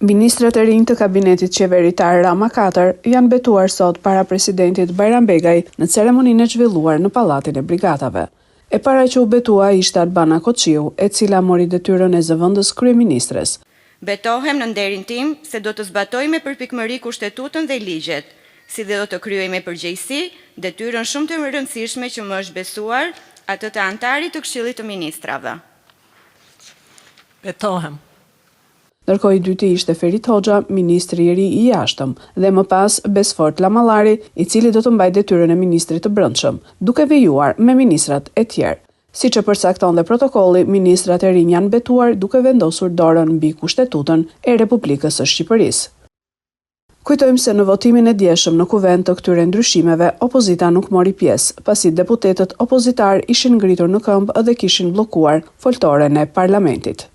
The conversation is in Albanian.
Ministrat e rinj të kabinetit qeveritar Rama 4 janë betuar sot para presidentit Bajram Begaj në ceremoninë e zhvilluar në Pallatin e Brigatave. E para që u betua ishte Albana Koçiu, e cila mori detyrën e zëvendës kryeministres. Betohem në nderin tim se do të zbatoj me përpikmëri kushtetutën dhe ligjet, si dhe do të kryej me përgjegjësi detyrën shumë të rëndësishme që më është besuar, atë të antarit të Këshillit të Ministrave. Betohem. Ndërkohë i dyti ishte Ferit Hoxha, ministri i ri i jashtëm, dhe më pas Besfort Lamallari, i cili do të mbajë detyrën e ministrit të brendshëm, duke vijuar me ministrat e tjerë. Siç e përcakton dhe protokolli, ministrat e rinj janë betuar duke vendosur dorën mbi kushtetutën e Republikës së Shqipërisë. Kujtojmë se në votimin e djeshëm në kuvent të këtyre ndryshimeve, opozita nuk mori pjesë, pasi deputetët opozitar ishin ngritur në këmbë dhe kishin bllokuar foltoren e parlamentit.